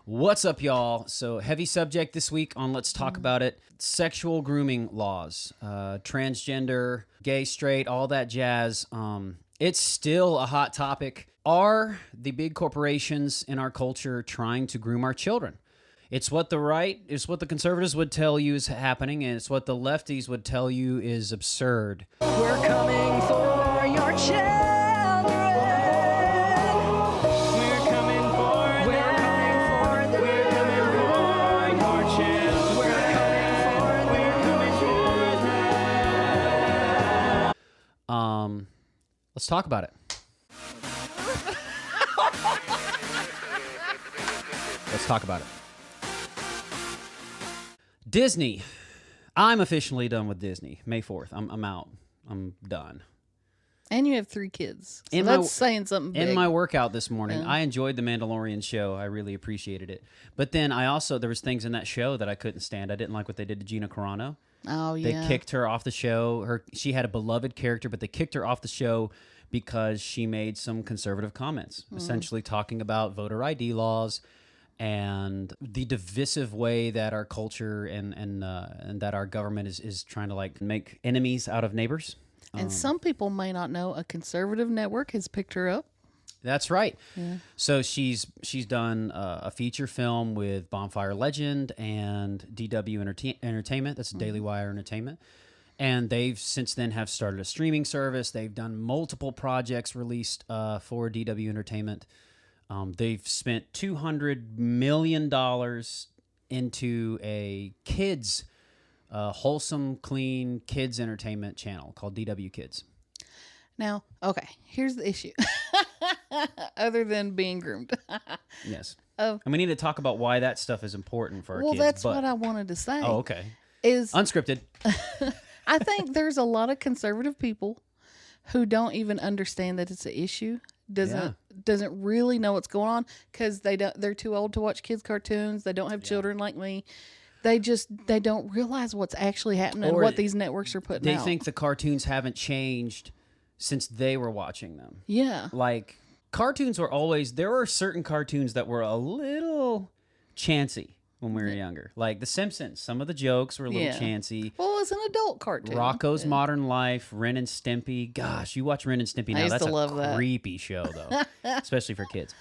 What's up, y'all? So, heavy subject this week on Let's Talk About It. Sexual grooming laws, transgender, gay, straight, all that jazz. It's still a hot topic. Are the big corporations in our culture trying to groom our children? It's what the conservatives would tell you is happening, and it's what the lefties would tell you is absurd. We're coming for your children. Let's talk about it. Let's talk about it. Disney. I'm officially done with Disney. May 4th. I'm out. I'm done. And you have 3 kids. So that's saying something big. In my workout this morning, Yeah. I enjoyed the Mandalorian show. I really appreciated it. But then there was things in that show that I couldn't stand. I didn't like what they did to Gina Carano. Oh, yeah. They kicked her off the show. She had a beloved character, but they kicked her off the show because she made some conservative comments, essentially talking about voter ID laws and the divisive way that our culture and that our government is trying to like make enemies out of neighbors. And some people may not know a conservative network has picked her up. That's right. Yeah. So she's done a feature film with Bonfire Legend and DW Entertainment. That's Daily Wire Entertainment. And they've since then have started a streaming service. They've done multiple projects released for DW Entertainment. They've spent $200 million into a kids, wholesome, clean kids entertainment channel called DW Kids. Now, okay, here's the issue. Other than being groomed. Yes. Oh. And we need to talk about why that stuff is important for our kids. Well, that's what I wanted to say. Oh, okay. Is Unscripted. I think there's a lot of conservative people who don't even understand that it's an issue. Doesn't really know what's going on because they're too old to watch kids cartoons. They don't have children like me. They don't realize what's actually happening and what these networks are putting out. They think the cartoons haven't changed since they were watching them. Yeah. Like cartoons were always, there were certain cartoons that were a little chancy when we were younger. Like The Simpsons, some of the jokes were a little chancy. Well, it's an adult cartoon. Rocko's Modern Life, Ren and Stimpy. Gosh, you watch Ren and Stimpy now. That's a creepy show, though, especially for kids.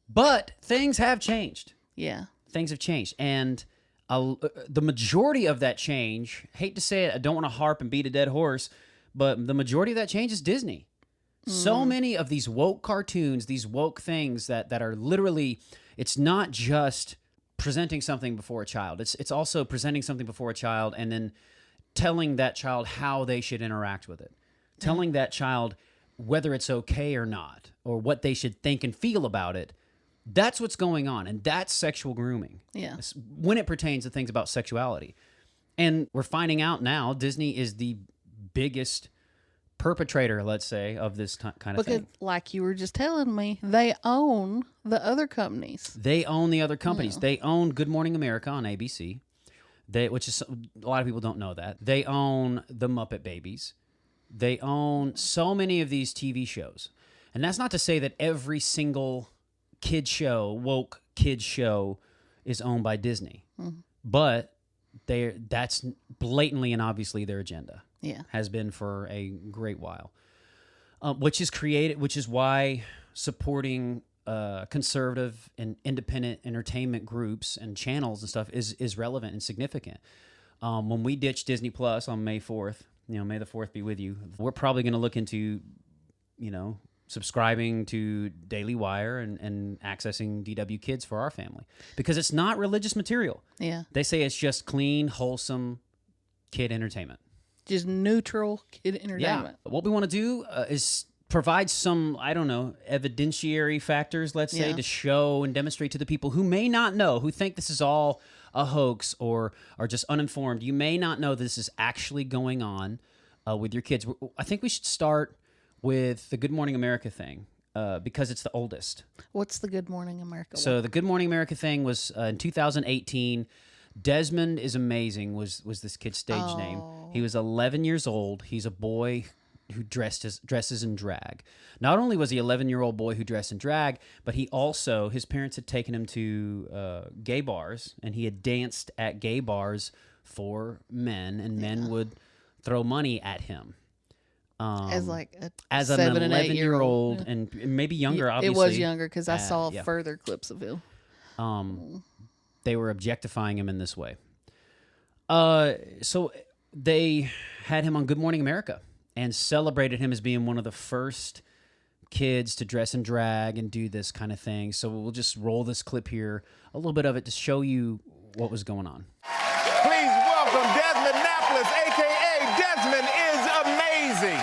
But things have changed. Yeah. Things have changed. And the majority of that change, hate to say it, I don't want to harp and beat a dead horse, but the majority of that change is Disney. So many of these woke cartoons, these woke things that are literally, it's not just presenting something before a child. It's also presenting something before a child and then telling that child how they should interact with it. Telling that child whether it's okay or not, or what they should think and feel about it. That's what's going on, and that's sexual grooming. Yeah. When it pertains to things about sexuality. And we're finding out now Disney is the biggest perpetrator, let's say, of this kind of thing. Because, like you were just telling me, they own the other companies. They own the other companies. Yeah. They own Good Morning America on ABC, which is a lot of people don't know that. They own the Muppet Babies. They own so many of these TV shows. And that's not to say that every single kid show, woke kid show, is owned by Disney. Mm-hmm. But that's blatantly and obviously their agenda. Yeah. Has been for a great while. Which is why supporting conservative and independent entertainment groups and channels and stuff is relevant and significant. When we ditch Disney Plus on May 4th, May the 4th be with you, we're probably going to look into, subscribing to Daily Wire and accessing DW Kids for our family. Because it's not religious material. Yeah. They say it's just clean, wholesome kid entertainment. Just neutral kid entertainment. Yeah. What we want to do is provide some, evidentiary factors, let's say, to show and demonstrate to the people who may not know, who think this is all a hoax or are just uninformed. You may not know this is actually going on with your kids. I think we should start with the Good Morning America thing because it's the oldest. What's the Good Morning America? So the Good Morning America thing was in 2018. Desmond is Amazing was this kid's stage name. He was 11 years old. He's a boy dresses in drag. Not only was he 11-year-old boy who dressed in drag, but his parents had taken him to gay bars, and he had danced at gay bars for men, and men would throw money at him. As like as an 7 and 8 year old, old, and maybe younger. It Obviously, was younger because I saw further clips of him. They were objectifying him in this way. So they had him on Good Morning America and celebrated him as being one of the first kids to dress in drag and do this kind of thing. So we'll just roll this clip here, a little bit of it, to show you what was going on. Please welcome Desmond Napoles, a.k.a. Desmond is amazing.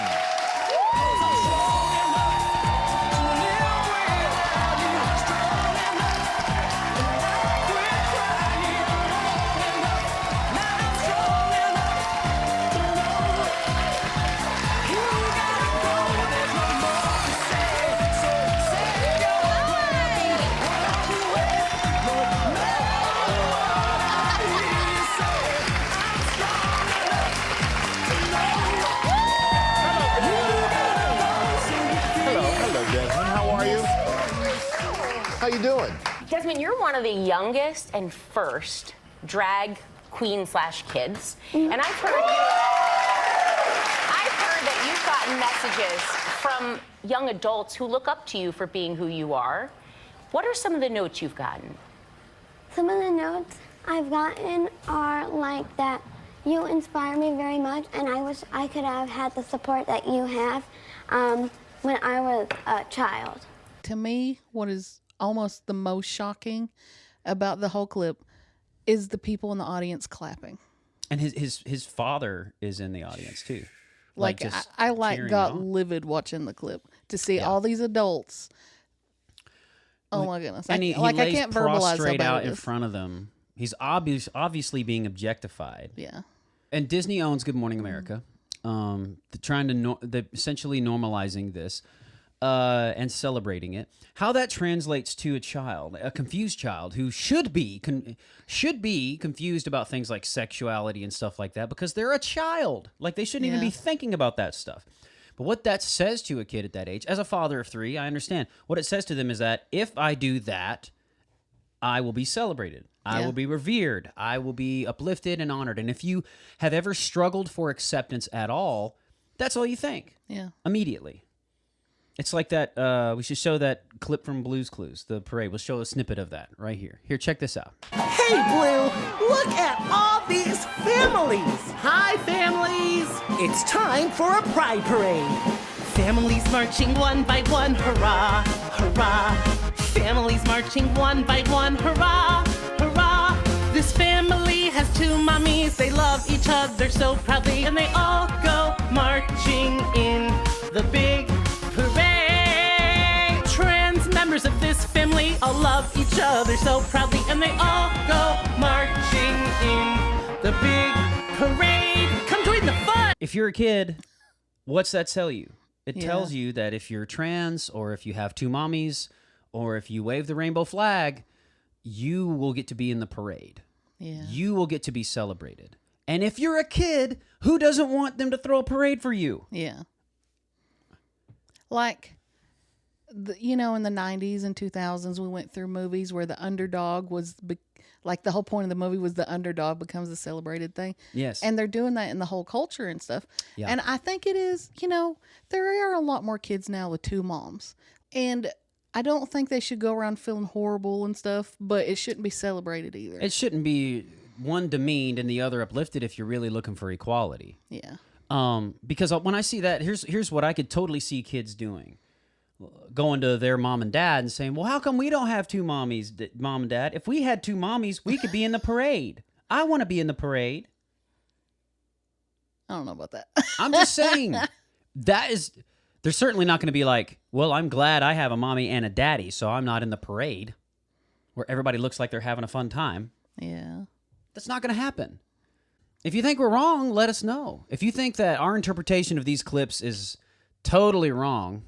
How you doing? Desmond, you're one of the youngest and first drag queen/kids. And I've heard that you've gotten messages from young adults who look up to you for being who you are. What are some of the notes you've gotten? Some of the notes I've gotten are like that you inspire me very much, and I wish I could have had the support that you have when I was a child. To me, what is almost the most shocking about the whole clip is the people in the audience clapping. And his father is in the audience too. Like I got livid watching the clip to see all these adults. Oh my goodness! And he I lays can't verbalize prostrate how bad out it in is. front of them. He's obviously being objectified. Yeah. And Disney owns Good Morning America. They're essentially normalizing this and celebrating it. How that translates to a child, a confused child who should be confused about things like sexuality and stuff like that, because they're a child. Like, they shouldn't even be thinking about that stuff. But what that says to a kid at that age, as a father of 3, I understand. What it says to them is that if I do that, I will be celebrated. I will be revered. I will be uplifted and honored. And if you have ever struggled for acceptance at all, that's all you think. Yeah. Immediately. It's like that. We should show that clip from Blue's Clues, the parade. We'll show a snippet of that right here. Here, check this out. Hey, Blue, look at all these families. Hi, families. It's time for a pride parade. Families marching one by one, hurrah, hurrah. Families marching one by one, hurrah, hurrah. This family has 2 mommies. They love each other so proudly, and they all go marching in the big parade. Trans members of this family all love each other so proudly, and they all go marching in the big parade. Come join the fun. If you're a kid, what's that tell you? It tells you that if you're trans, or if you have 2 mommies, or if you wave the rainbow flag, you will get to be in the parade. Yeah. You will get to be celebrated. And if you're a kid, who doesn't want them to throw a parade for you? Yeah. Like, in the 90s and 2000s, we went through movies where the underdog was, like, the whole point of the movie was the underdog becomes a celebrated thing. Yes. And they're doing that in the whole culture and stuff. Yeah. And I think it is, there are a lot more kids now with 2 moms. And I don't think they should go around feeling horrible and stuff, but it shouldn't be celebrated either. It shouldn't be one demeaned and the other uplifted if you're really looking for equality. Yeah. Because when I see that, here's what I could totally see kids doing. Going to their mom and dad and saying, well, how come we don't have 2 mommies, mom and dad? If we had 2 mommies, we could be in the parade. I want to be in the parade. I don't know about that. I'm just saying, they're certainly not going to be like, well, I'm glad I have a mommy and a daddy, so I'm not in the parade where everybody looks like they're having a fun time. Yeah. That's not going to happen. If you think we're wrong, let us know. If you think that our interpretation of these clips is totally wrong,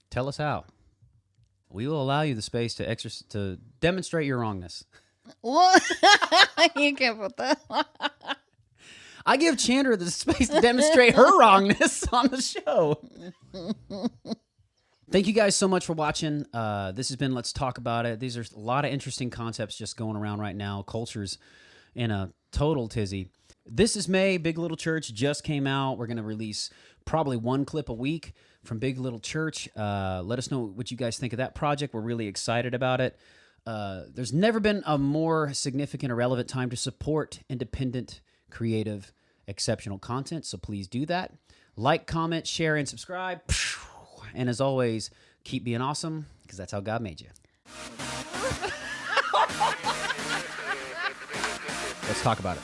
tell us how. We will allow you the space to demonstrate your wrongness. What? You can't put that. I give Chandra the space to demonstrate her wrongness on the show. Thank you guys so much for watching. This has been Let's Talk About It. These are a lot of interesting concepts just going around right now. Culture's in a total tizzy. This is May. Big Little Church just came out. We're going to release probably one clip a week from Big Little Church. Let us know what you guys think of that project. We're really excited about it. There's never been a more significant or relevant time to support independent, creative, exceptional content, so please do that. Like, comment, share, and subscribe. And as always, keep being awesome, because that's how God made you. Let's talk about it.